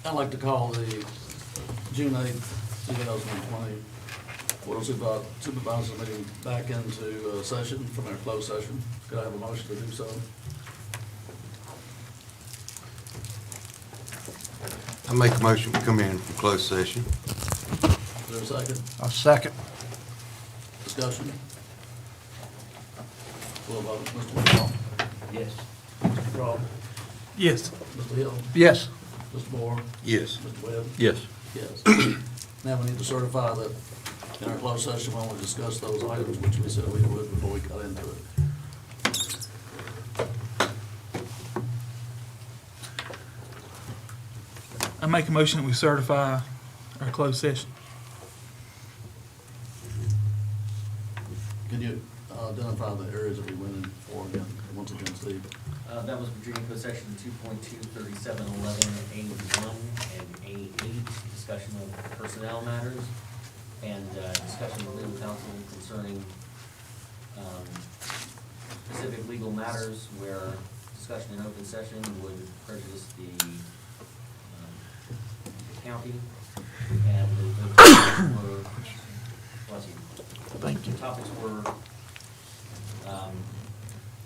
I'd like to call the June 8th, 2020 Board of Supervisors meeting back into session from our closed session. Could I have a motion to do so? I make a motion we come in for closed session. Is there a second? I'll second. Discussion? Will vote. Mr. McCall? Yes. Mr. Crawl? Yes. Mr. Hill? Yes. Mr. Moore? Yes. Mr. Webb? Yes. Yes. Now we need to certify that in our closed session when we discuss those items, which we said we would before we got into it. I make a motion that we certify our closed session. Can you identify the areas that we went in for again, once again, Steve? That was Virginia Code Section 2.23711A1 and A8, discussion of personnel matters, and discussion with legal counsel concerning specific legal matters where discussion in open session would prejudice the county, and the topics were, bless you. Thank you. The topics were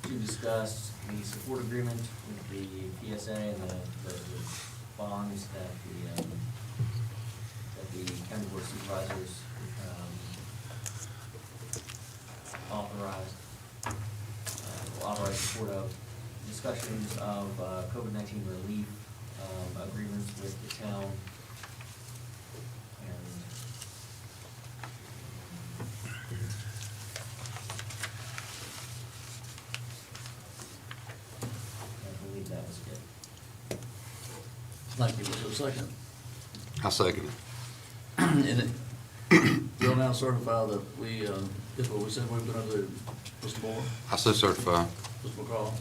to discuss the support agreement with the PSA and the bonds that the county board of supervisors authorized support of, discussions of COVID-19 relief agreements with the town, and I believe that was it. Thank you. Was there a second? I second it. And you'll now certify that we did what we said we were going to do. Mr. Moore? I so certify. Mr. McCraw?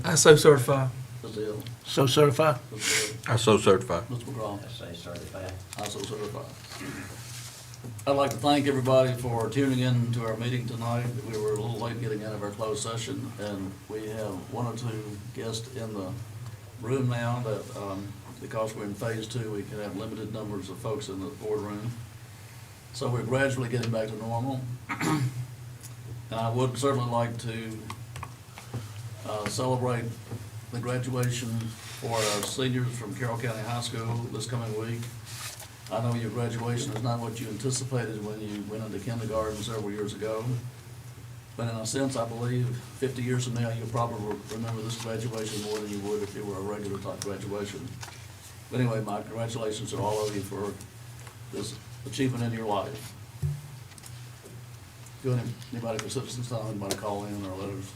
I so certify. Mr. Hill? So certify. Mr. Webb? I so certify. Mr. McCraw? I say certified. I so certify. I'd like to thank everybody for tuning in to our meeting tonight. We were a little late getting out of our closed session, and we have one or two guests in the room now that, because we're in phase 2, we can have limited numbers of folks in the boardroom. So we're gradually getting back to normal. And I would certainly like to celebrate the graduation for our seniors from Carroll County High School this coming week. I know your graduation is not what you anticipated when you went into kindergarten several years ago. But in a sense, I believe 50 years from now, you'll probably remember this graduation more than you would if it were a regular type graduation. But anyway, my congratulations to all of you for this achievement in your life. Do anybody for citizens time, anybody call in or letters?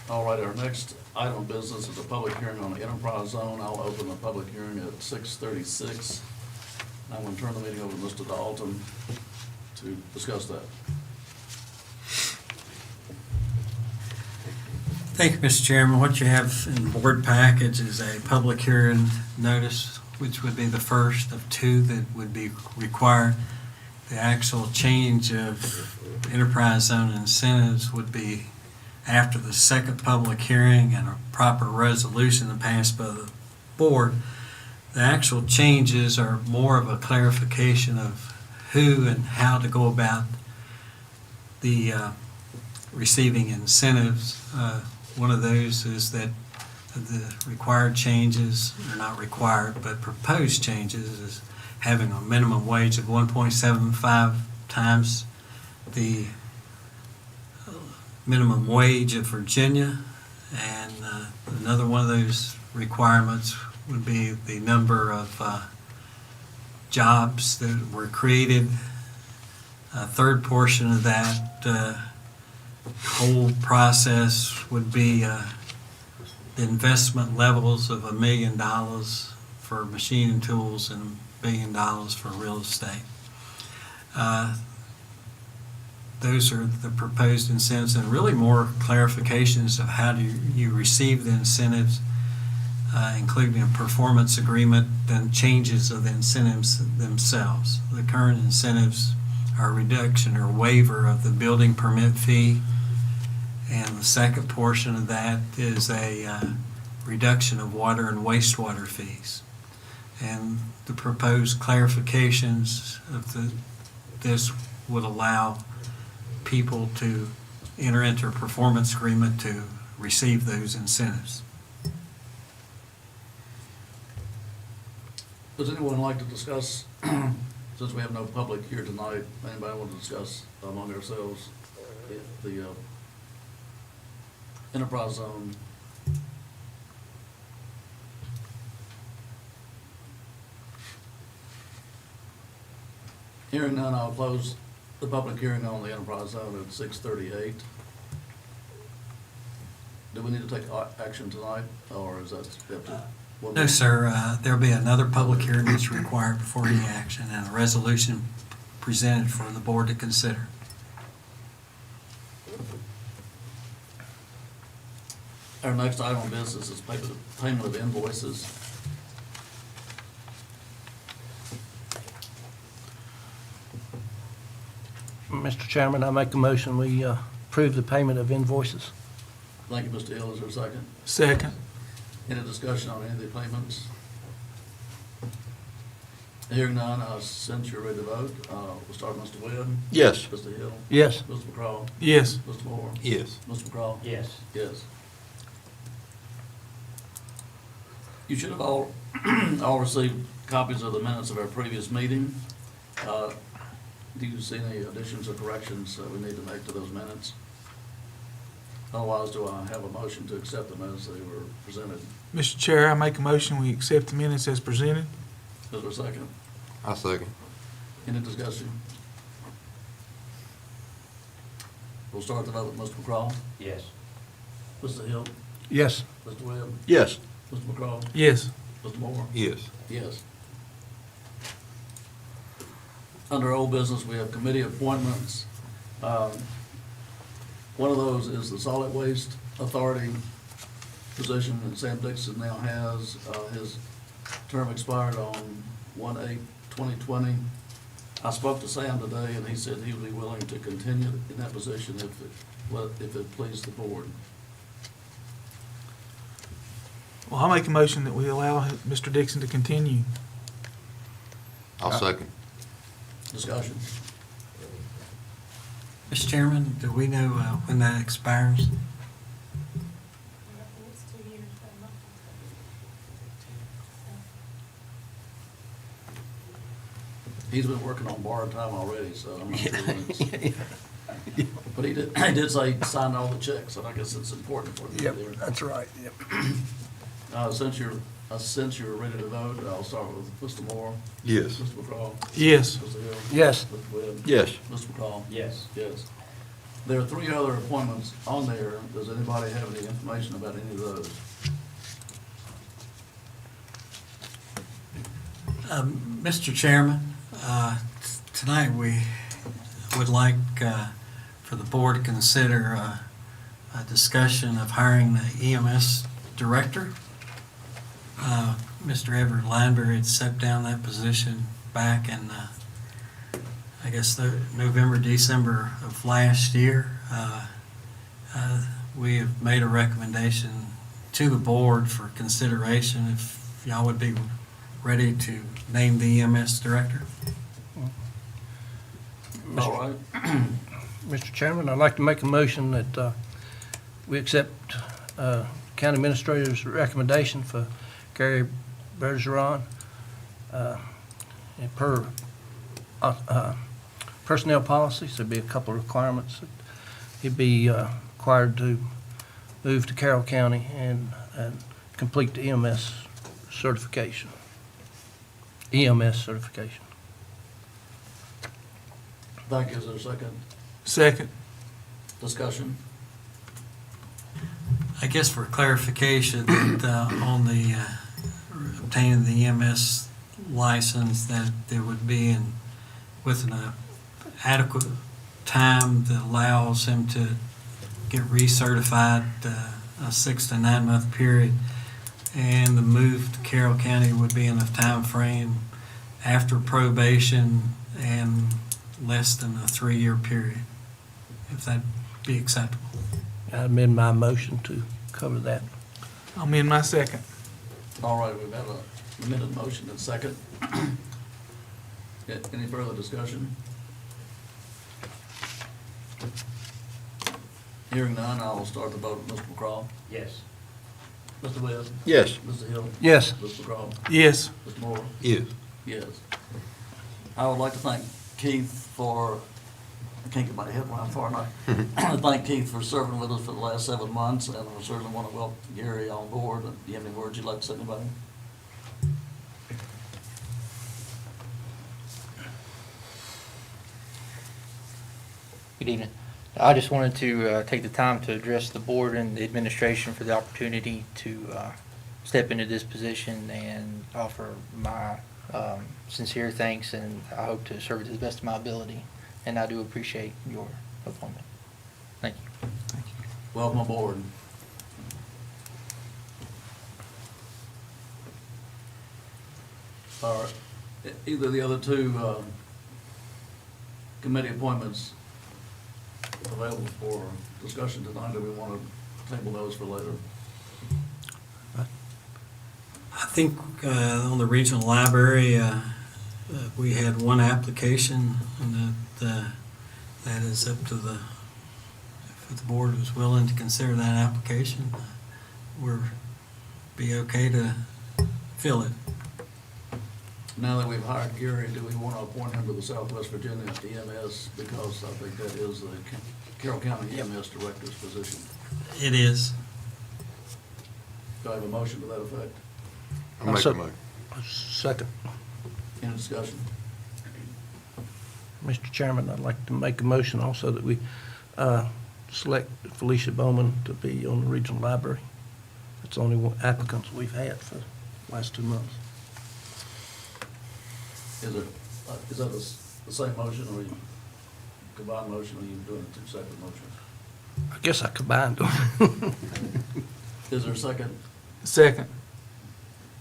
All right, our next item of business is a public hearing on the enterprise zone. I'll open the public hearing at 6:36. I'm going to turn the meeting over to Mr. Dalton to discuss that. Thank you, Mr. Chairman. What you have in the board package is a public hearing notice, which would be the first of 2 that would be required. The actual change of enterprise zone incentives would be after the second public hearing and a proper resolution passed by the board. The actual changes are more of a clarification of who and how to go about the receiving incentives. One of those is that the required changes, or not required, but proposed changes, is having a minimum wage of 1.75 times the minimum wage of Virginia, and another one of those requirements would be the number of jobs that were created. A third portion of that whole process would be the investment levels of $1 million for machine and tools and $1 billion for real estate. those are the proposed incentives, and really more clarifications of how do you receive the incentives, including a performance agreement, than changes of the incentives themselves. The current incentives are a reduction or waiver of the building permit fee, and the second portion of that is a reduction of water and wastewater fees. And the proposed clarifications of this would allow people to enter into a performance agreement to receive those incentives. Does anyone like to discuss, since we have no public here tonight, anybody want to discuss among ourselves the enterprise zone? Hearing none, I'll close the public hearing on the enterprise zone at 6:38. Do we need to take action tonight, or is that? No, sir. There'll be another public hearing that's required before any action, and a resolution presented for the board to consider. Our next item of business is payment of invoices. Mr. Chairman, I make a motion, we approve the payment of invoices. Thank you, Mr. Hill. Is there a second? Second. Any discussion on any of the payments? Hearing none, since you're ready to vote, we'll start with Mr. Webb. Yes. Mr. Hill. Yes. Mr. McCraw. Yes. Mr. Moore. Yes. Mr. McCraw. Yes. Yes. You should have all received copies of the minutes of our previous meeting. Do you see any additions or corrections that we need to make to those minutes? Otherwise, do I have a motion to accept them as they were presented? Mr. Chair, I make a motion, we accept the minutes as presented. Is there a second? I second. Any discussion? We'll start the vote with Mr. McCraw. Yes. Mr. Hill. Yes. Mr. Webb. Yes. Mr. McCraw. Yes. Mr. Moore. Yes. Yes. Under old business, we have committee appointments. One of those is the Solid Waste Authority position that Sam Dixon now has. His term expired on 1/8/2020. I spoke to Sam today, and he said he would be willing to continue in that position if it pleased the board. Well, I make a motion that we allow Mr. Dixon to continue. I'll second. Discussion. Mr. Chairman, do we know when that expires? He's been working on borrowed time already, so I'm not sure when it's. But he did say he signed all the checks, and I guess it's important for him to Yep, be there. that's right, yep. Since you're ready to vote, I'll start with Mr. Moore. Yes. Mr. McCraw. Yes. Mr. Hill. Yes. Mr. Webb. Yes. Mr. McCraw. Yes. Yes. There are 3 other appointments on there. Does anybody have any information about any of those? Mr. Chairman, tonight we would like for the board to consider a discussion of hiring the EMS director. Mr. Everett Lineberry had stepped down that position back in, I guess, November, December of last year. We have made a recommendation to the board for consideration if y'all would be ready to name the EMS director. All right. Mr. Chairman, I'd like to make a motion that we accept County Administrator's recommendation for Gary Bergeron. And per personnel policies, there'd be a couple of requirements. He'd be required to move to Carroll County and complete the EMS certification. EMS certification. Thank you. Is there a second? Second. Discussion? I guess for clarification, that on the obtaining the EMS license, that there would be with an adequate time that allows him to get recertified, a 6 to 9 month period. And the move to Carroll County would be in a time frame after probation and less than a 3-year period, if that'd be acceptable. I amend my motion to cover that. I'll amend my second. All right, we've got a amended motion and second. Any further discussion? Hearing none, I will start the vote. Mr. McCraw? Yes. Mr. Webb? Yes. Mr. Hill? Yes. Mr. McCraw? Yes. Mr. Moore? Yes. Yes. I would like to thank Keith for, I can't get my head around far enough. Thank Keith for serving with us for the last 7 months, and I certainly want to welcome Gary on board. Do you have any words you'd like to say about him? Good evening. I just wanted to take the time to address the board and the administration for the opportunity to step into this position and offer my sincere thanks, and I hope to serve it to the best of my ability. And I do appreciate your appointment. Thank you. Welcome aboard. Are either of the other two committee appointments available for discussion tonight, or we want to table those for later? I think on the regional library, we had one application, and that is up to if the board was willing to consider that application, we're be okay to fill it. Now that we've hired Gary, do we want to appoint him to the Southwest Virginia EMS, because I think that is the Carroll County EMS Director's position? It is. Do I have a motion to that effect? I'll make a motion. Second. Any discussion? Mr. Chairman, I'd like to make a motion also that we select Felicia Bowman to be on the regional library. It's the only one applicants we've had for the last 2 months. Is that the same motion, or you combined motion, or are you doing two separate motions? I guess I combined them. Is there a second? Second.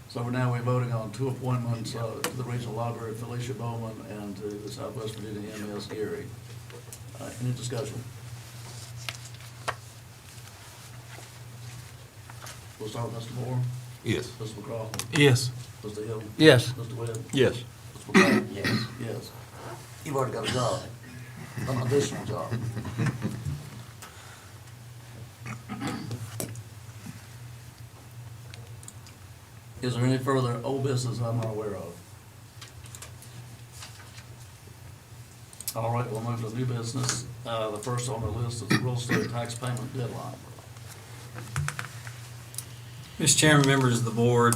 So now we're voting on two appointments to the regional library, Felicia Bowman, and to the Southwest Virginia EMS, Gary. Any discussion? We'll start with Mr. Moore. Yes. Mr. McCraw. Yes. Mr. Hill. Yes. Mr. Webb. Yes. Mr. McCraw. Yes. Yes. You've already got a job, an additional job. Is there any further old business I'm not aware of? All right, we'll move to new business. The first on the list is the real estate tax payment deadline. Mr. Chairman, members of the board,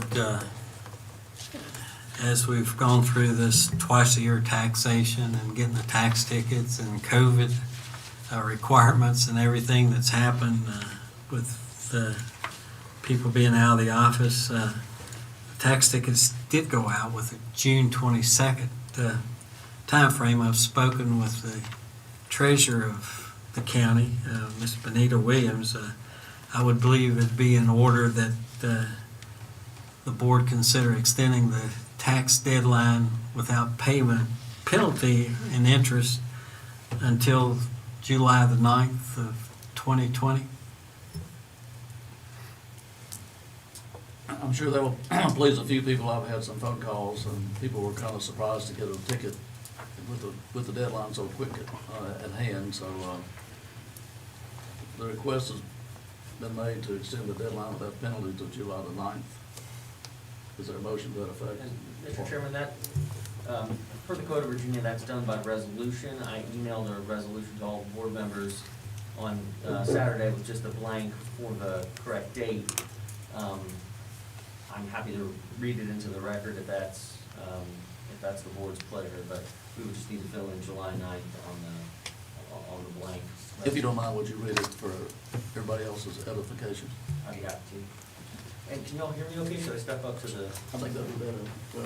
as we've gone through this twice-a-year taxation and getting the tax tickets and COVID requirements and everything that's happened with people being out of the office, tax tickets did go out with a June 22nd timeframe. I've spoken with the treasurer of the county, Ms. Benita Williams. I would believe it'd be in order that the board consider extending the tax deadline without payment, penalty, and interest until July the 9th of 2020. I'm sure that will please a few people. I've had some phone calls, and people were kind of surprised to get a ticket with the deadline so quick at hand. So the request has been made to extend the deadline without penalty to July the 9th. Is there a motion to that effect? And Mr. Chairman, that, per the Code of Virginia, that's done by resolution. I emailed a resolution to all board members on Saturday with just a blank for the correct date. I'm happy to read it into the record if that's the board's pleasure, but we would just need to fill in July 9th on the blank. If you don't mind, would you read it for everybody else's edification? I'd be happy to. And can y'all hear me okay? Should I step up to the? I think that would be better. Well,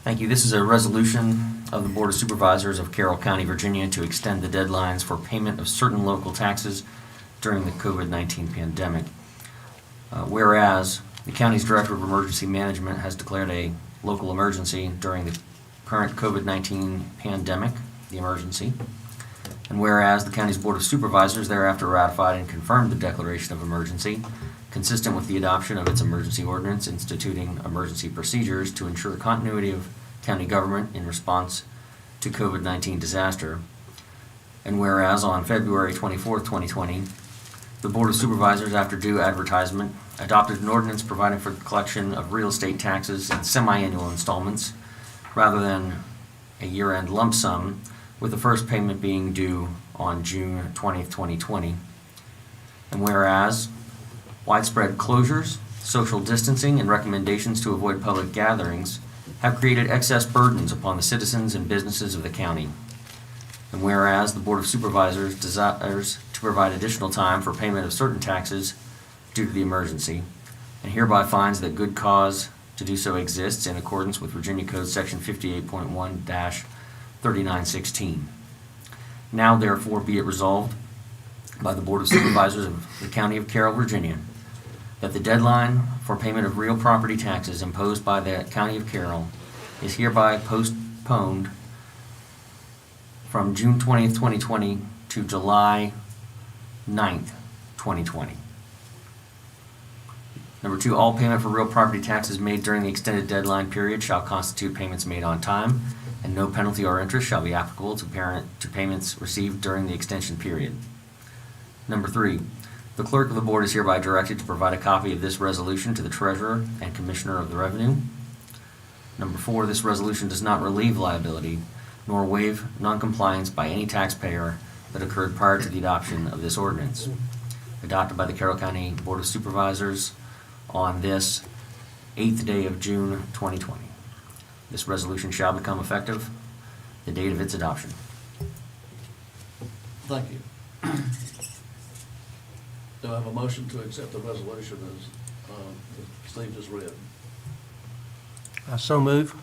Thank you. This is a resolution of the Board of Supervisors of Carroll County, Virginia, to extend the deadlines for payment of certain local taxes during the COVID-19 pandemic. Whereas the county's Director of Emergency Management has declared a local emergency during the current COVID-19 pandemic, the emergency. And whereas the county's Board of Supervisors thereafter ratified and confirmed the declaration of emergency, consistent with the adoption of its emergency ordinance instituting emergency procedures to ensure continuity of county government in response to COVID-19 disaster. And whereas on February 24th, 2020, the Board of Supervisors, after due advertisement, adopted an ordinance providing for the collection of real estate taxes in semi-annual installments rather than a year-end lump sum, with the first payment being due on June 20th, 2020. And whereas widespread closures, social distancing, and recommendations to avoid public gatherings have created excess burdens upon the citizens and businesses of the county. And whereas the Board of Supervisors desires to provide additional time for payment of certain taxes due to the emergency, and hereby finds that good cause to do so exists in accordance with Virginia Code Section 58.1-3916. Now therefore be it resolved by the Board of Supervisors of the County of Carroll, Virginia, that the deadline for payment of real property taxes imposed by the County of Carroll is hereby postponed from June 20th, 2020 to July 9th, 2020. Number 2, all payment for real property taxes made during the extended deadline period shall constitute payments made on time, and no penalty or interest shall be applicable to payments received during the extension period. Number 3, the clerk of the board is hereby directed to provide a copy of this resolution to the treasurer and commissioner of the revenue. Number 4, this resolution does not relieve liability nor waive noncompliance by any taxpayer that occurred prior to the adoption of this ordinance. Adopted by the Carroll County Board of Supervisors on this 8th day of June 2020. This resolution shall become effective the date of its adoption. Thank you. Do I have a motion to accept the resolution as Steve just read? I so move.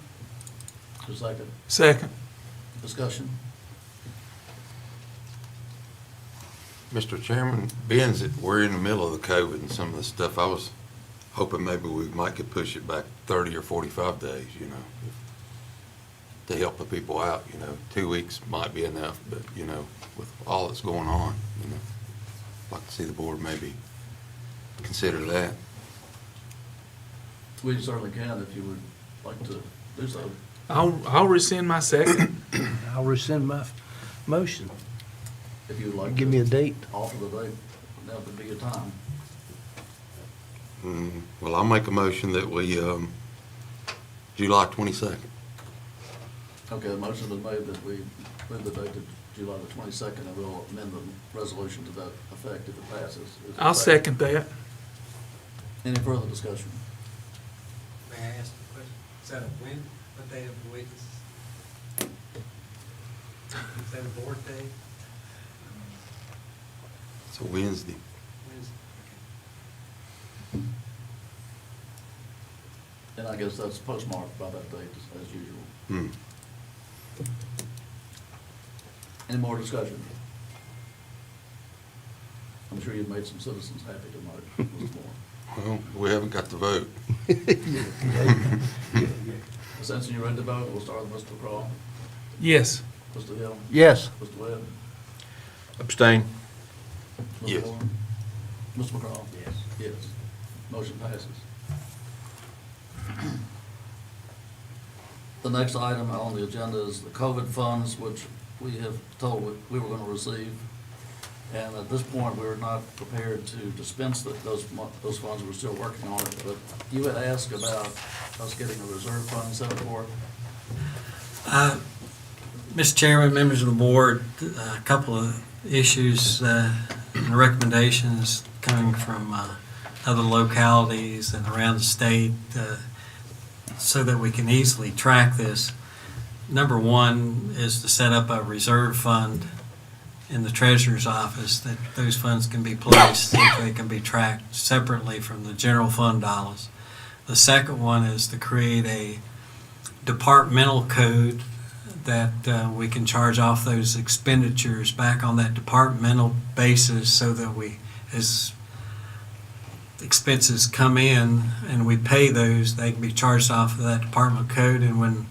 Is there a second? Second. Discussion? Mr. Chairman, being that we're in the middle of the COVID and some of the stuff, I was hoping maybe we might could push it back 30 or 45 days, to help the people out, 2 weeks might be enough, but, with all that's going on, I'd like to see the board maybe consider that. We certainly can if you would like to do so. I'll rescind my second. I'll rescind my motion. If you would like Give to me a date. alter the date, that would be your time. Well, I'll make a motion that we, July 22nd. Okay, the motion has been made that we move the date to July the 22nd, and we'll amend the resolution to that effect if it passes. Is there a I'll second that. Any further discussion? May I ask a question? Is that a when? What day of the week is? Is that a board day? It's a Wednesday. And I guess that's postmarked by that date as usual. Any more discussion? I'm sure you've made some citizens happy tonight, Mr. Moore. Well, we haven't got the vote. Since you're ready to vote, we'll start with Mr. McCraw, Yes. Mr. Hill, Yes. Mr. Webb, Abstain. Mr. Yes. Moore, Mr. McCraw. Yes. Yes. Motion passes. The next item on the agenda is the COVID funds, which we have told we were going to receive. And at this point, we were not prepared to dispense those funds. We're still working on it. But you had asked about us getting a reserve fund set forth. Mr. Chairman, members of the board, a couple of issues and recommendations coming from other localities and around the state so that we can easily track this. Number one is to set up a reserve fund in the treasurer's office that those funds can be placed so they can be tracked separately from the general fund dollars. The second one is to create a departmental code that we can charge off those expenditures back on that departmental basis so that we, as expenses come in and we pay those, they can be charged off of that department code. And when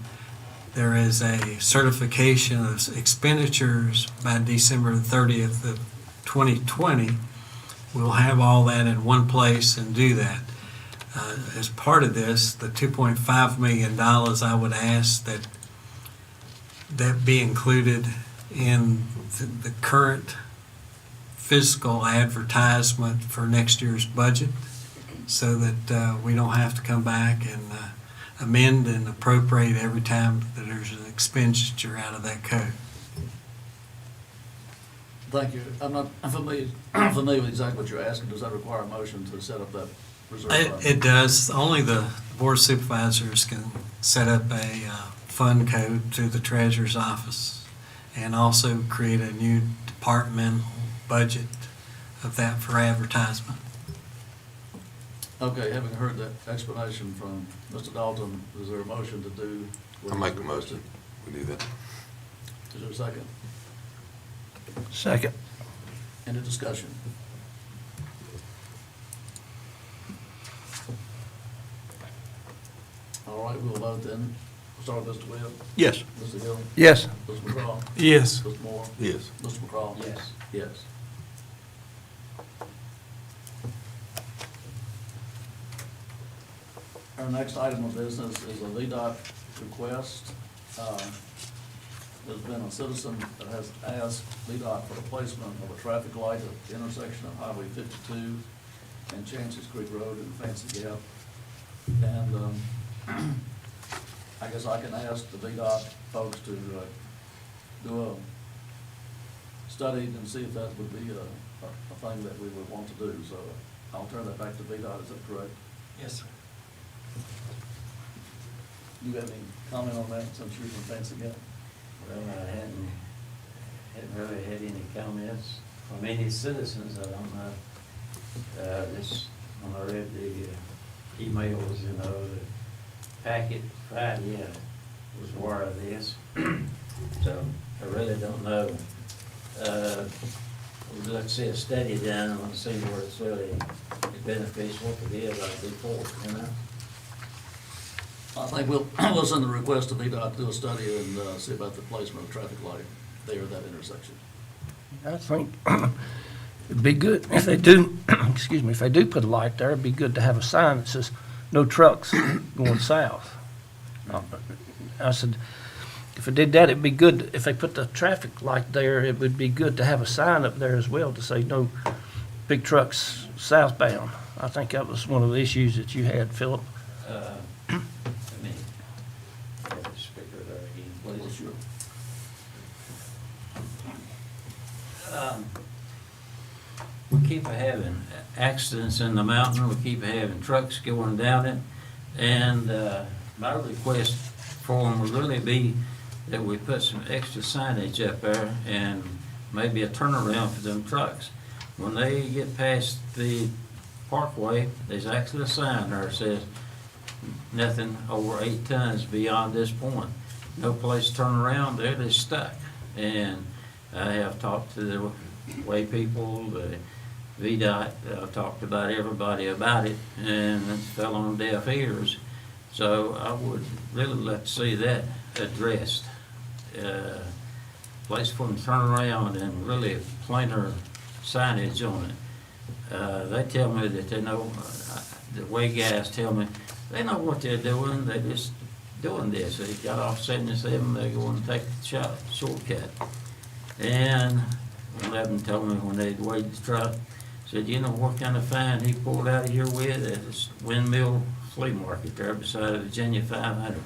there is a certification of expenditures by December 30th of 2020, we'll have all that in one place and do that. As part of this, the $2.5 million, I would ask that be included in the current fiscal advertisement for next year's budget so that we don't have to come back and amend and appropriate every time that there's an expenditure out of that code. Thank you. I'm not familiar with exactly what you're asking. Does that require a motion to set up that reserve fund? It does. Only the Board of Supervisors can set up a fund code through the Treasurer's Office and also create a new departmental budget of that for advertisement. Okay, having heard that explanation from Mr. Dalton, is there a motion to do? what I you make a requested? motion, we do that. Is there a second? Second. Any discussion? All right, we'll vote then. We'll start with Mr. Webb. Yes. Mr. Hill. Yes. Mr. McCraw. Yes. Mr. Moore. Yes. Mr. McCraw. Yes. Yes. Our next item of business is a VDOT request. There's been a citizen that has asked VDOT for the placement of a traffic light at the intersection of Highway 52 and Chances Creek Road in Fancy Gap. And I guess I can ask the VDOT folks to do a study and see if that would be a thing that we would want to do. So I'll turn that back to VDOT, is that correct? Yes, sir. You have any comment on that since you're from Fancy Gap? Well, I hadn't really had any comments from any citizens. I don't know. This, when I read the emails, you know, the packet Friday, I was aware of this. So I really don't know. We'd like to see a study done. I want to see where it's really beneficial to be able to do for, you know? I think we'll send a request to VDOT to do a study and see about the placement of traffic light there at that intersection. I think it'd be good if they do, excuse me, if they do put a light there, it'd be good to have a sign that says, no trucks going south. I said, if they did that, it'd be good, if they put the traffic light there, it would be good to have a sign up there as well to say, no big trucks southbound. I think that was one of the issues that you had, Philip. Let me get the speaker there again, Well, please. sure. We keep having accidents in the mountain, we keep having trucks going down it, and my request for them would really be that we put some extra signage up there and maybe a turnaround for them trucks. When they get past the parkway, there's actually a sign there that says, nothing over 8 tons beyond this point. No place to turn around, they're just stuck. And I have talked to the way people, the VDOT, I've talked about everybody about it, and it fell on deaf ears. So I would really like to see that addressed. Place for them to turn around and really plainer signage on it. They tell me that they know, the way guys tell me, they know what they're doing, they're just doing this. They got off 77, they're going to take the shortcut. And one of them told me when they'd weighed the truck, said, you know what kind of fine he pulled out of here with at this Windmill Flea Market there beside the Virginia 500.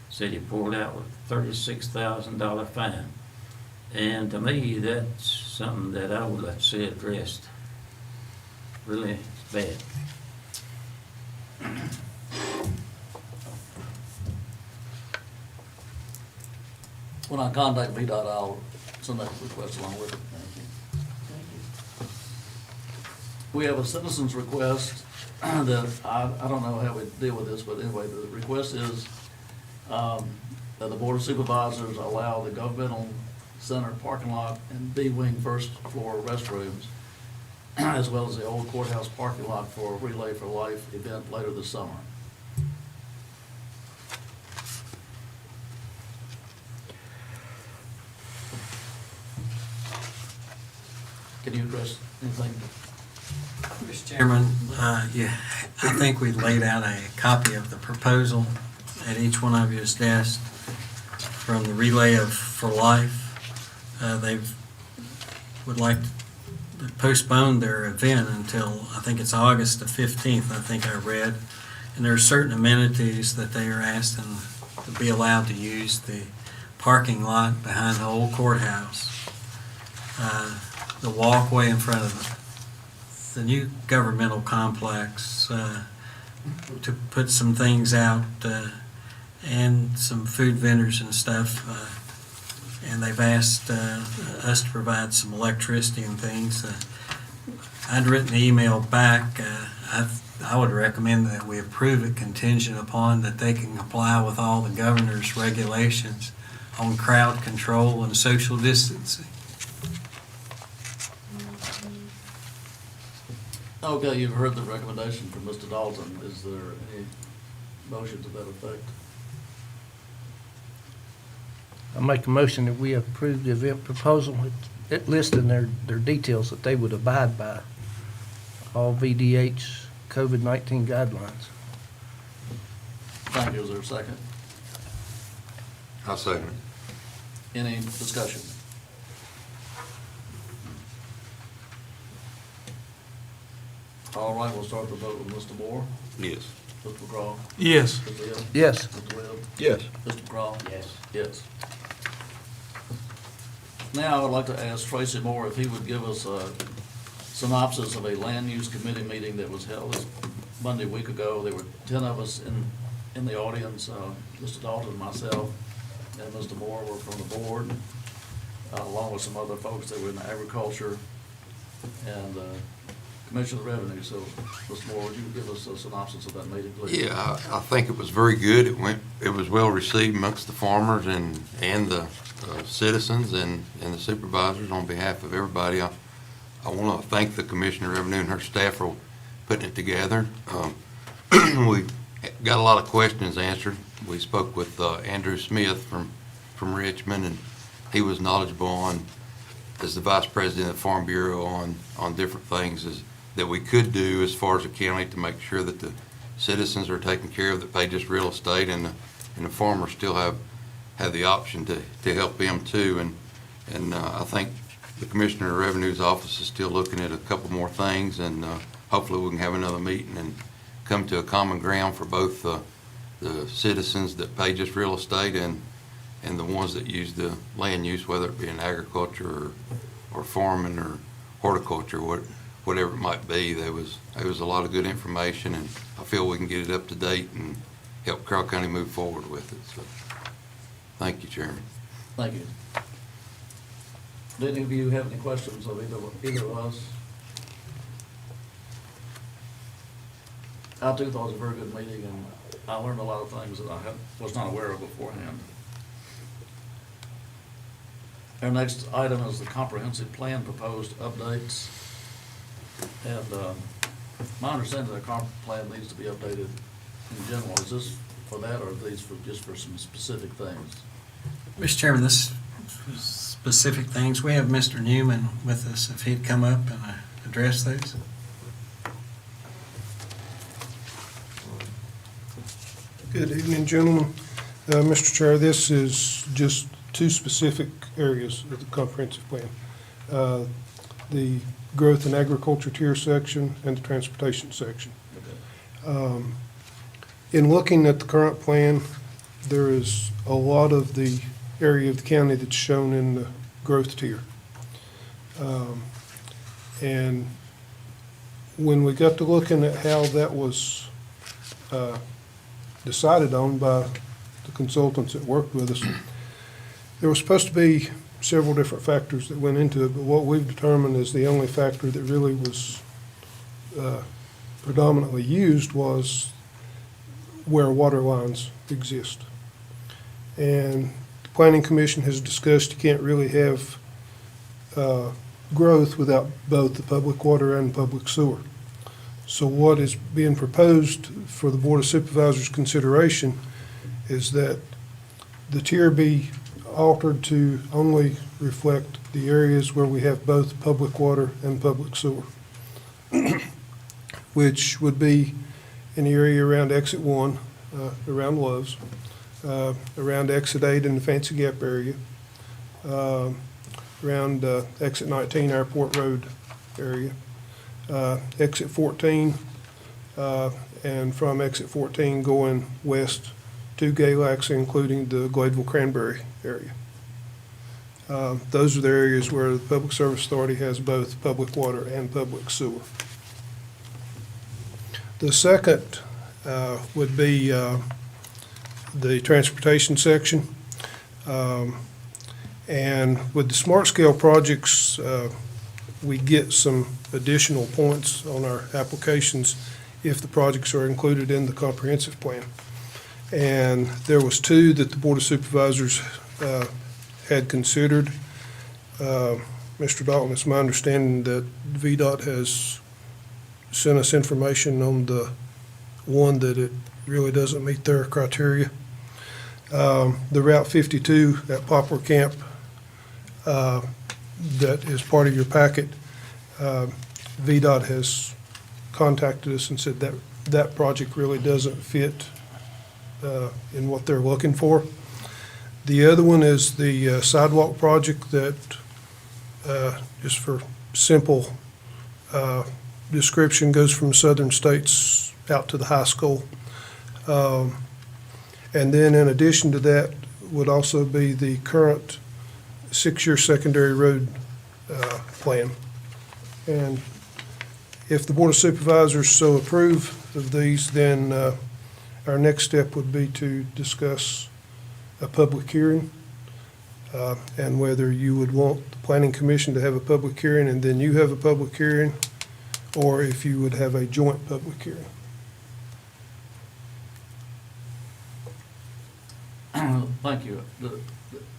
Said he pulled out with a $36,000 fine. And to me, that's something that I would like to see addressed. Really bad. When I contact VDOT, I'll send that request along with it. We have a citizen's request that, I don't know how we deal with this, but anyway, the request is That the Board of Supervisors allow the governmental center parking lot and B-wing first floor restrooms, as well as the old courthouse parking lot for a Relay for Life event later this summer. Can you address anything? Mr. Chairman, yeah, I think we laid out a copy of the proposal at each one of your desks from the Relay for Life. They would like to postpone their event until, I think it's August the 15th, I think I read. And there are certain amenities that they are asking to be allowed to use the parking lot behind the old courthouse, the walkway in front of the new governmental complex, to put some things out, and some food vendors and stuff. And they've asked us to provide some electricity and things. I'd written an email back. I would recommend that we approve it contingent upon that they can comply with all the governor's regulations on crowd control and social distancing. Okay, you've heard the recommendation from Mr. Dalton. Is there any motion to that effect? I make a motion that we approve the event proposal. It lists in their details that they would abide by all VDH COVID-19 guidelines. Thank you. Is there a second? I'll second it. Any discussion? All right, we'll start the vote with Mr. Moore, Yes. Mr. McCraw, Yes. Mr. Hill, Yes. Mr. Webb, Yes. Mr. McCraw. Yes. Yes. Now, I would like to ask Tracy Moore if he would give us a synopsis of a land use committee meeting that was held this Monday a week ago. There were 10 of us in the audience, Mr. Dalton, myself, and Mr. Moore were from the board, along with some other folks that were in agriculture and Commission of Revenue. So, Mr. Moore, would you give us a synopsis of that meeting, please? Yeah, I think it was very good. It was well received amongst the farmers and the citizens and the supervisors. On behalf of everybody, I want to thank the Commissioner of Revenue and her staff for putting it together. We got a lot of questions answered. We spoke with Andrew Smith from Richmond, and he was knowledgeable on, as the Vice President of the Farm Bureau, on different things that we could do as far as the county to make sure that the citizens are taken care of that pay just real estate, and the farmers still have the option to help them too. And I think the Commissioner of Revenue's office is still looking at a couple more things, and hopefully we can have another meeting and come to a common ground for both the citizens that pay just real estate and the ones that use the land use, whether it be in agriculture or farming or horticulture, whatever it might be. There was a lot of good information, and I feel we can get it up to date and help Carroll County move forward with it. So, thank you, Chairman. Thank you. Do any of you have any questions of either of us? I too thought it was a very good meeting, and I learned a lot of things that I was not aware of beforehand. Our next item is the comprehensive plan proposed updates. And my understanding the comp plan needs to be updated in general. Is this for that, or are these just for some specific things? Mr. Chairman, this is specific things. We have Mr. Newman with us, if he'd come up and address those. Good evening, gentlemen. Mr. Chair, this is just two specific areas of the comprehensive plan. The growth and agriculture tier section and the transportation section. Okay. In looking at the current plan, there is a lot of the area of the county that's shown in the growth tier. And when we got to looking at how that was decided on by the consultants that worked with us, there was supposed to be several different factors that went into it, but what we've determined is the only factor that really was predominantly used was where water lines exist. And the Planning Commission has discussed you can't really have growth without both the public water and public sewer. So what is being proposed for the Board of Supervisors' consideration is that the tier be altered to only reflect the areas where we have both public water and public sewer, which would be in the area around Exit 1, around Love's, around Exit 8 in the Fancy Gap area, around Exit 19 Airport Road area, Exit 14, and from Exit 14 going west to Galax, including the Gladeville Cranberry area. Those are the areas where the Public Service Authority has both public water and public sewer. The second would be the transportation section. And with the smart scale projects, we get some additional points on our applications if the projects are included in the comprehensive plan. And there was two that the Board of Supervisors had considered. Mr. Dalton, it's my understanding that VDOT has sent us information on the one that it really doesn't meet their criteria. The Route 52 at Poplar Camp, that is part of your packet, VDOT has contacted us and said that that project really doesn't fit in what they're looking for. The other one is the sidewalk project that, just for simple description, goes from Southern States out to the high school. And then in addition to that would also be the current 6-year secondary road plan. And if the Board of Supervisors so approve of these, then our next step would be to discuss a public hearing, and whether you would want the Planning Commission to have a public hearing and then you have a public hearing, or if you would have a joint public hearing. Thank you.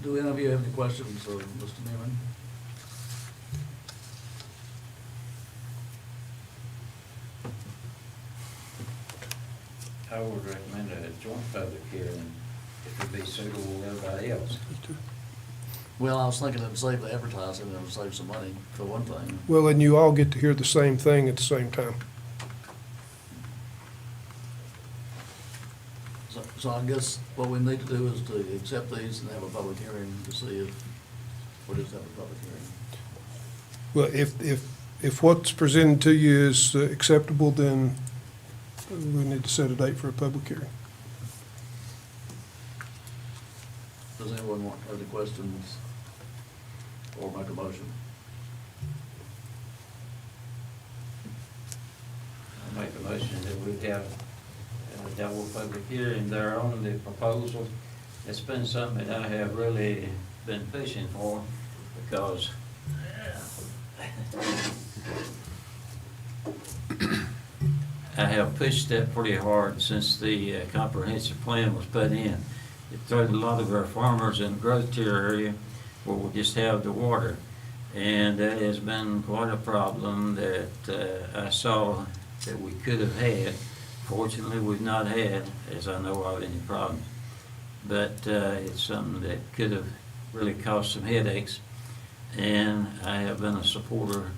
Do any of you have any questions of Mr. Neiman? I would recommend a joint public hearing if it be suitable with everybody else. Well, I was thinking it'd save the advertising and it would save some money, for one thing. Well, and you all get to hear the same thing at the same time. So I guess what we need to do is to accept these and have a public hearing to see if, or just have a public hearing. Well, if what's presented to you is acceptable, then we need to set a date for a public hearing. Does anyone want other questions or make a motion? I make a motion that we have a double public hearing there on the proposal. It's been something that I have really been pushing for, because I have pushed that pretty hard since the comprehensive plan was put in. It threw a lot of our farmers in the growth tier area where we just have the water. And that has been quite a problem that I saw that we could have had. Fortunately, we've not had, as I know of, any problems. But it's something that could have really caused some headaches. And I have been a supporter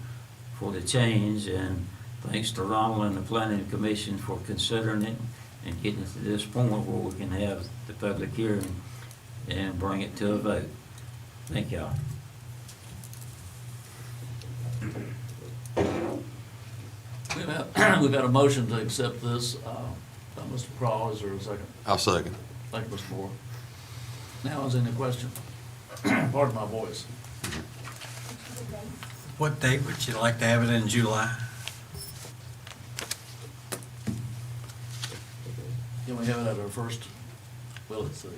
for the change, and thanks to Ronald and the Planning Commission for considering it and getting it to this point where we can have the public hearing and bring it to a vote. Thank y'all. We've had a motion to accept this, by Mr. Crawl. Is there a second? I'll second. Thank you, Mr. Moore. Now, is there any question? Pardon my voice. What date would you like to have it in? July? Can we have it at our first, well, let's see.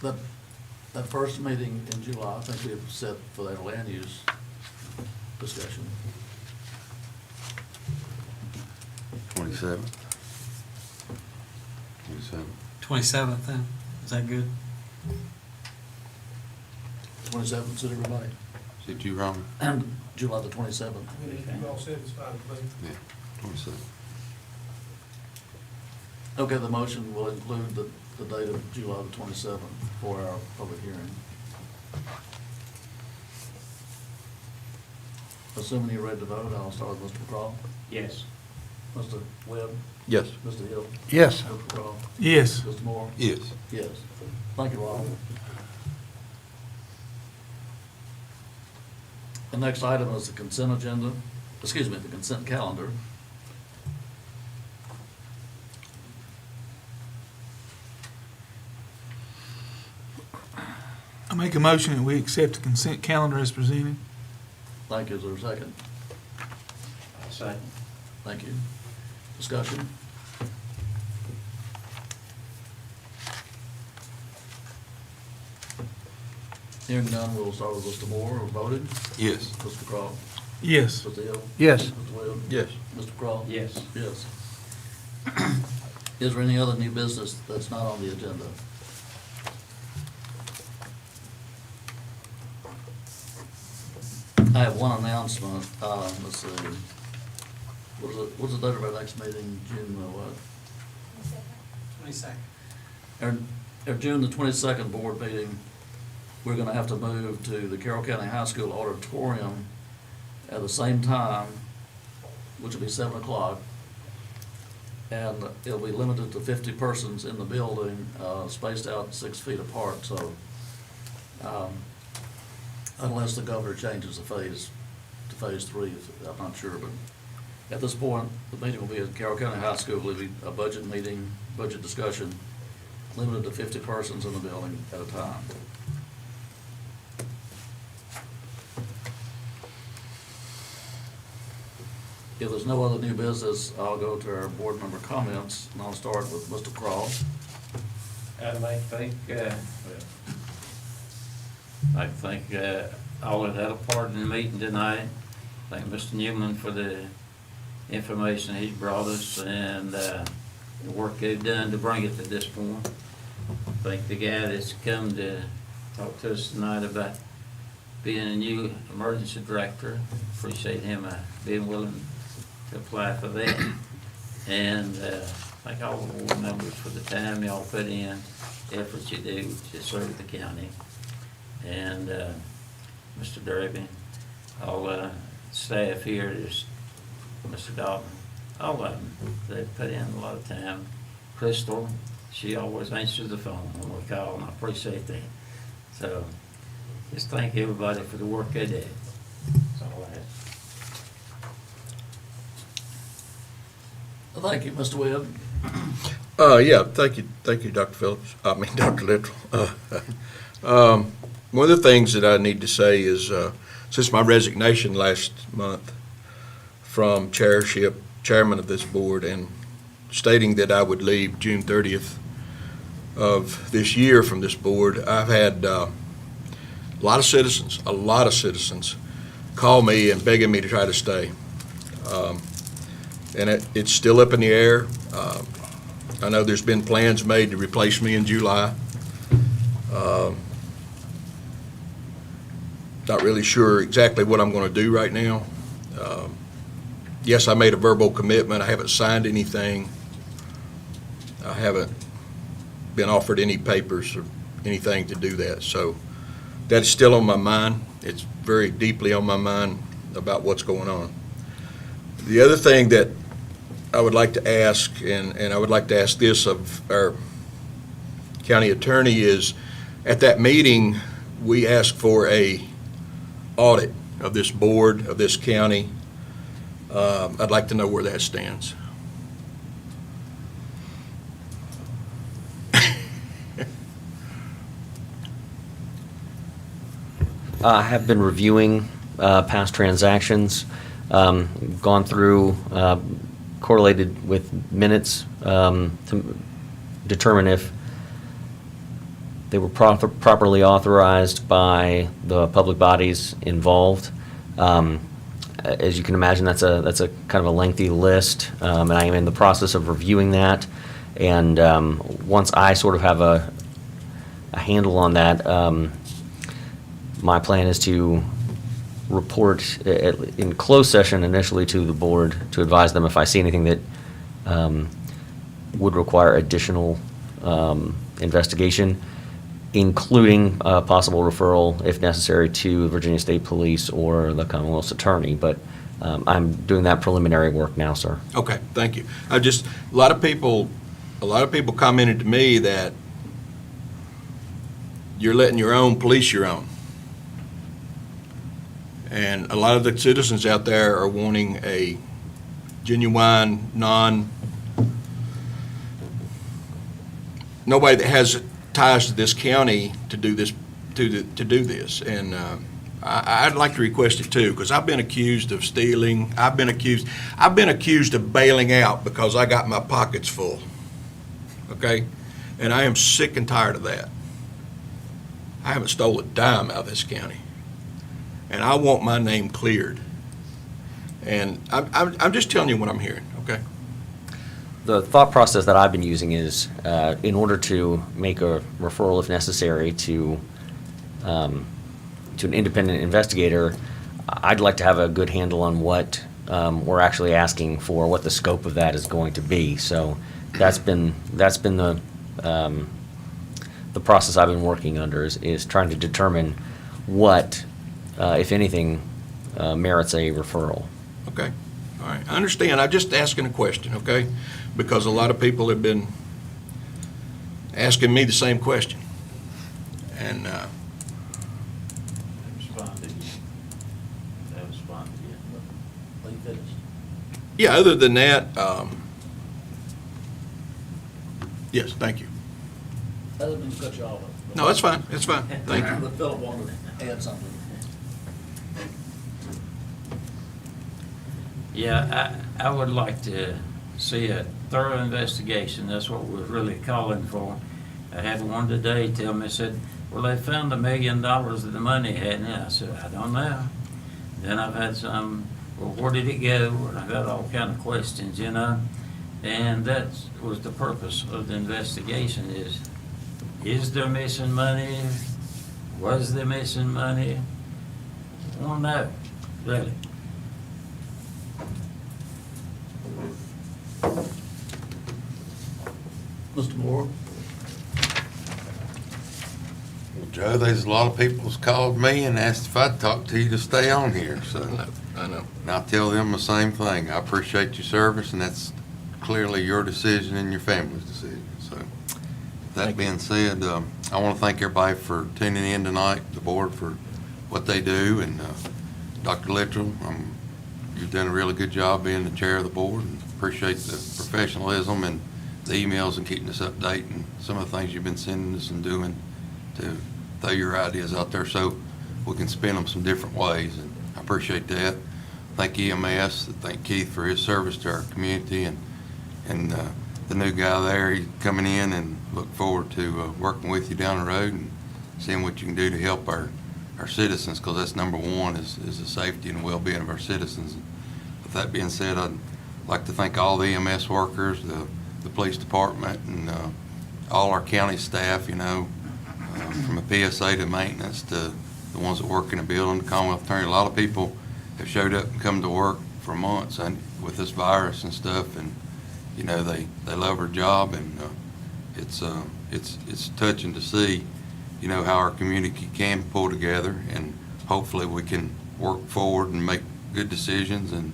That first meeting in July, I think we have set for that land use discussion. 27th. 27th then? Is that good? 27th, suit everybody. Is it you, Ron? And July the 27th. You all said it's fine with me. Yeah, 27. Okay, the motion will include the date of July the 27th for our public hearing. Assuming you're ready to vote, I'll start with Mr. McCraw. Yes. Mr. Webb? Yes. Mr. Hill? Yes. Mr. McCraw? Yes. Mr. Moore? Yes. Yes. Thank you, Rob. The next item is the consent agenda, excuse me, the consent calendar. I make a motion that we accept the consent calendar as presented. Thank you. Is there a second? Second. Thank you. Discussion? Hearing none, we'll start with Mr. Moore, who voted. Yes. Mr. McCraw? Yes. Mr. Hill? Yes. Mr. Webb? Yes. Mr. McCraw? Yes. Yes. Is there any other new business that's not on the agenda? I have one announcement. Let's see. What's the date of our next meeting? June, what? 22nd. Our June the 22nd board meeting, we're gonna have to move to the Carroll County High School auditorium at the same time, which will be 7 o'clock. And it'll be limited to 50 persons in the building, spaced out 6 feet apart, so, unless the governor changes the phase to phase 3, I'm not sure, but at this point, the meeting will be at Carroll County High School. It'll be a budget meeting, budget discussion, limited to 50 persons in the building at a time. If there's no other new business, I'll go to our board member comments, and I'll start with Mr. Cross. I'd like to thank, all that had a part in the meeting tonight. Thank Mr. Newman for the information he's brought us and, the work they've done to bring it to this point. Thank the guy that's come to talk to us tonight about being a new emergency director. Appreciate him, being willing to apply for that. And, thank all the board members for the time y'all put in, efforts you do to serve the county. And, Mr. Derby, all, staff here, there's Mr. Dalton, all of them, they've put in a lot of time. Crystal, she always answers the phone when we call, and I appreciate that. So, just thank everybody for the work they did. That's all I have. Thank you, Mr. Webb. Yeah, thank you, Dr. Phillips, Dr. Littrell. One of the things that I need to say is, since my resignation last month from chairman of this board, and stating that I would leave June 30th of this year from this board, I've had a lot of citizens call me and begging me to try to stay. And it's still up in the air. I know there's been plans made to replace me in July. Not really sure exactly what I'm going to do right now. Yes, I made a verbal commitment. I haven't signed anything. I haven't been offered any papers or anything to do that. So that's still on my mind. It's very deeply on my mind about what's going on. The other thing that I would like to ask, and I would like to ask this of our county attorney, is at that meeting, we asked for a audit of this board, of this county. I'd like to know where that stands. I have been reviewing past transactions, gone through, correlated with minutes to determine if they were properly authorized by the public bodies involved. As you can imagine, that's a kind of a lengthy list, and I am in the process of reviewing that. And once I sort of have a handle on that. My plan is to report in closed session initially to the board to advise them if I see anything that would require additional investigation, including possible referral, if necessary, to Virginia State Police or the Commonwealth's Attorney. But I'm doing that preliminary work now, sir. Okay, thank you. A lot of people commented to me that you're letting your own police your own. And a lot of the citizens out there are wanting a genuine, nobody that has ties to this county to do this, to do this. And I'd like to request it too, because I've been accused of stealing. I've been accused of bailing out because I got my pockets full. Okay? And I am sick and tired of that. I haven't stole a dime out of this county. And I want my name cleared. And I'm just telling you what I'm hearing, okay? The thought process that I've been using is, in order to make a referral if necessary to an independent investigator, I'd like to have a good handle on what we're actually asking for, what the scope of that is going to be. So that's been the process I've been working under is trying to determine what, if anything, merits a referral. Okay, all right. I understand. I'm just asking a question, okay? Because a lot of people have been asking me the same question. And yeah, other than that, yes, thank you. I didn't mean to cut you off. No, that's fine. It's fine. Thank you. But Philip wanted to add something. Yeah, I would like to see a thorough investigation. That's what we're really calling for. I had one today tell me, said, well, they found $1 million of the money, hadn't they? I said, I don't know. Then I've had some, well, where did it go? And I've had all kind of questions, you know? And that was the purpose of the investigation is there missing money? Was there missing money? I don't know, really. Mr. Moore? Well, Joe, there's a lot of people that's called me and asked if I'd talk to you to stay on here, so. I know. And I tell them the same thing. I appreciate your service, and that's clearly your decision and your family's decision. So, that being said, I want to thank everybody for tuning in tonight, the board for what they do, and Dr. Littrell, you've done a really good job being the chair of the board, and appreciate the professionalism and the emails and keeping us updated and some of the things you've been sending us and doing to throw your ideas out there so we can spin them some different ways, and I appreciate that. Thank EMS, thank Keith for his service to our community, and the new guy there, he's coming in, and look forward to working with you down the road and seeing what you can do to help our citizens, because that's number one is the safety and well-being of our citizens. With that being said, I'd like to thank all the EMS workers, the police department, and all our county staff, you know, from a PSA to maintenance to the ones that work in the building, the Commonwealth Attorney. A lot of people have showed up and come to work for months and with this virus and stuff, and you know they love their job, and it's touching to see, you know, how our community can pull together, and hopefully we can work forward and make good decisions and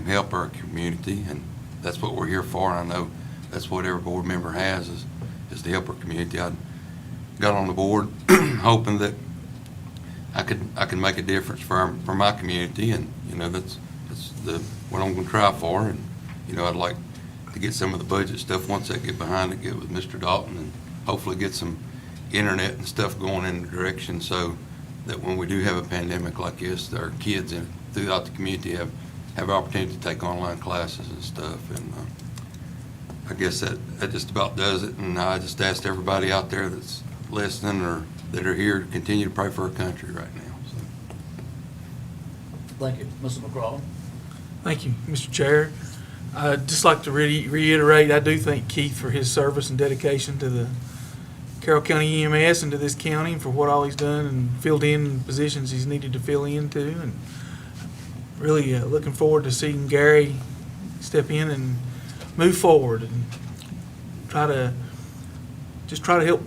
help our community, and that's what we're here for. And I know that's what every board member has is to help our community. I got on the board hoping that I could make a difference for my community, and you know that's what I'm going to try for. And you know, I'd like to get some of the budget stuff once I get behind it, get with Mr. Dalton, and hopefully get some internet and stuff going in the direction so that when we do have a pandemic like this, our kids throughout the community have an opportunity to take online classes and stuff. And I guess that just about does it. And I just asked everybody out there that's listening or that are here to continue to pray for our country right now. So. Thank you. Mr. McCraw? Thank you, Mr. Chair. I'd just like to reiterate, I do thank Keith for his service and dedication to the Carroll County EMS and to this county and for what all he's done and filled in positions he's needed to fill into. And really looking forward to seeing Gary step in and move forward and try to help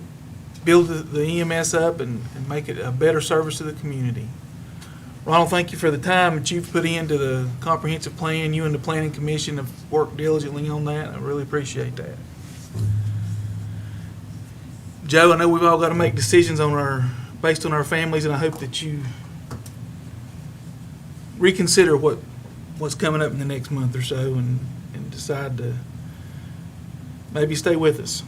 build the EMS up and make it a better service to the community. Ronald, thank you for the time that you've put into the comprehensive plan. You and the Planning Commission have worked diligently on that. I really appreciate that. Joe, I know we've all got to make decisions based on our families, and I hope that you reconsider what's coming up in the next month or so and decide to maybe stay with us.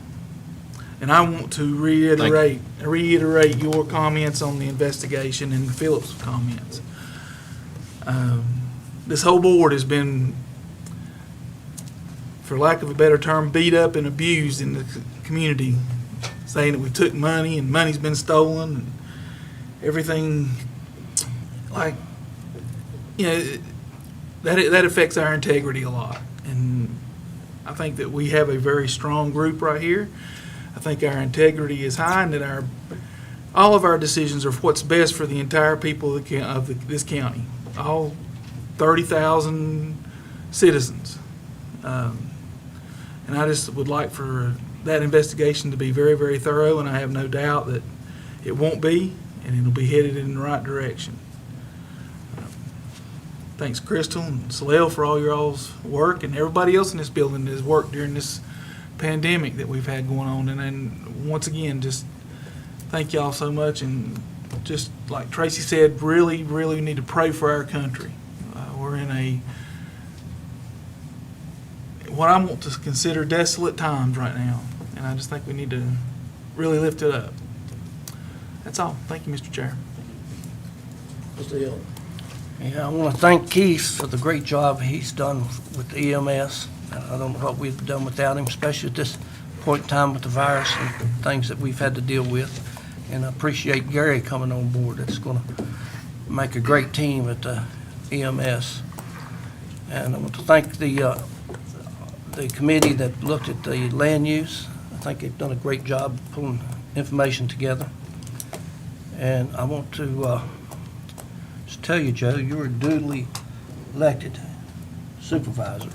And I want to reiterate your comments on the investigation and Philip's comments. This whole board has been, for lack of a better term, beat up and abused in the community, saying that we took money and money's been stolen and everything. Like, you know, that affects our integrity a lot. And I think that we have a very strong group right here. I think our integrity is high, and that all of our decisions are what's best for the entire people of this county, all 30,000 citizens. And I just would like for that investigation to be very, very thorough, and I have no doubt that it won't be, and it'll be headed in the right direction. Thanks, Crystal and Salel, for all your all's work, and everybody else in this building that has worked during this pandemic that we've had going on. And then once again, just thank y'all so much. And just like Tracy said, really, really need to pray for our country. We're in what I want to consider desolate times right now, and I just think we need to really lift it up. That's all. Thank you, Mr. Chair. Mr. Hill. Yeah, I want to thank Keith for the great job he's done with the EMS. I don't know what we've done without him, especially at this point in time with the virus and things that we've had to deal with. And I appreciate Gary coming on board. It's going to make a great team at the EMS. And I want to thank the committee that looked at the land use. I think they've done a great job pulling information together. And I want to just tell you, Joe, you were duly elected supervisor.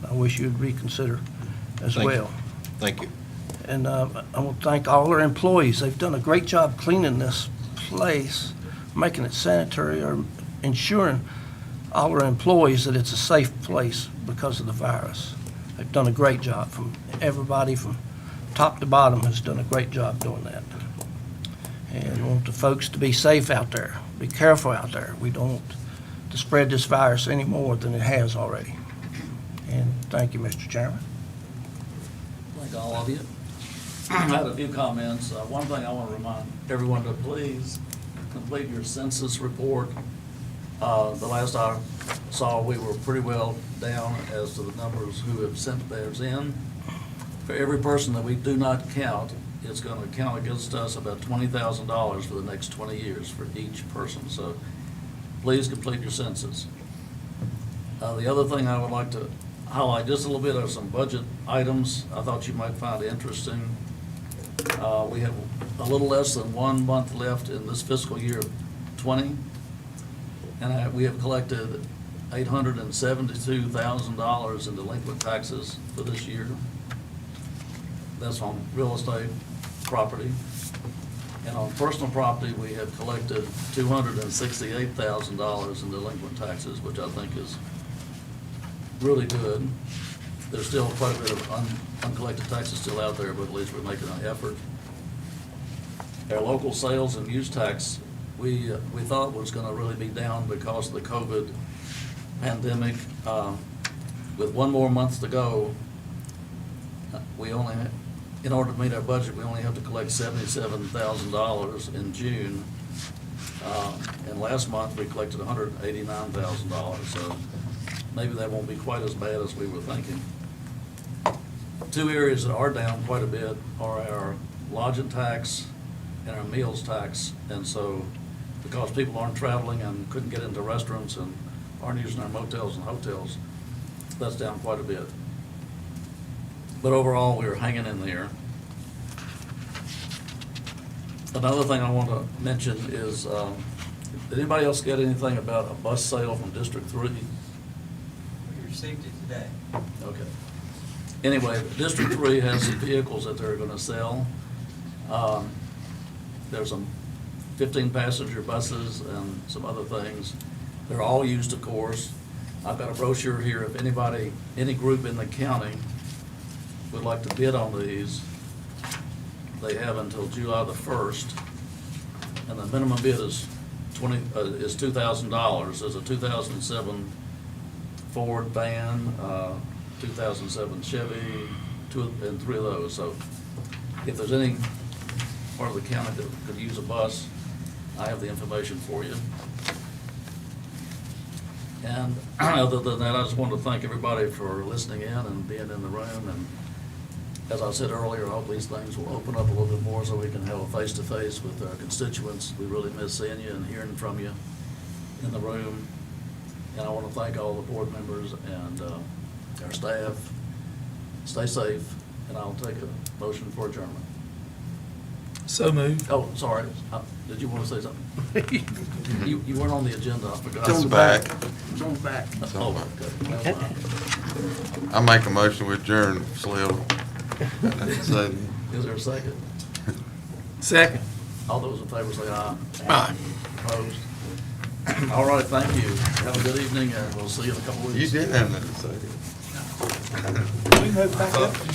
I wish you'd reconsider as Thank you. well. Thank you. And I want to thank all our employees. They've done a great job cleaning this place, making it sanitary, or ensuring all our employees that it's a safe place because of the virus. They've done a great job. From everybody from top to bottom has done a great job doing that. And I want the folks to be safe out there. Be careful out there. We don't want to spread this virus any more than it has already. And thank you, Mr. Chairman. Thank all of you. I had a few comments. One thing I want to remind everyone to please complete your census report. The last I saw, we were pretty well down as to the numbers who have sent theirs in. For every person that we do not count, it's going to count against us about $20,000 for the next 20 years for each person. So please complete your census. The other thing I would like to highlight just a little bit of some budget items I thought you might find interesting. We have a little less than 1 month left in this fiscal year of 20, and we have collected $872,000 in delinquent taxes for this year. That's on real estate property. And on personal property, we have collected $268,000 in delinquent taxes, which I think is really good. There's still quite a bit of uncollected taxes still out there, but at least we're making an effort. Our local sales and use tax, we thought was going to really be down because of the COVID pandemic. With 1 more month to go, in order to meet our budget, we only have to collect $77,000 in June. And last month, we collected $189,000, so maybe that won't be quite as bad as we were thinking. 2 areas that are down quite a bit are our lodging tax and our meals tax. And so, because people aren't traveling and couldn't get into restaurants and aren't using our motels and hotels, that's down quite a bit. But overall, we're hanging in there. Another thing I want to mention is, did anybody else get anything about a bus sale from District 3? We received it today. Okay. Anyway, District 3 has some vehicles that they're going to sell. There's some 15-passenger buses and some other things. They're all used, of course. I've got a brochure here. If anybody, any group in the county would like to bid on these, they have until July the 1st. And the minimum bid is $2,000. There's a 2007 Ford van, 2007 Chevy, 2 and 3 of those. So if there's any part of the county that could use a bus, I have the information for you. And other than that, I just want to thank everybody for listening in and being in the room. And as I said earlier, I hope these things will open up a little bit more so we can have a face-to-face with our constituents. We really miss seeing you and hearing from you in the room. And I want to thank all the board members and our staff. Stay safe, and I'll take a motion for adjournment. So moved. Oh, sorry. Did you want to say something? You weren't on the agenda, I forgot. It's back. It's on the back. Oh, okay. Never mind. I make a motion with adjourn, Slil. Is there a second? Second. All those in favor say aye. Aye. Opposed? All right, thank you. Have a good evening, and we'll see you in a couple weeks. You did have that to say. We move back up.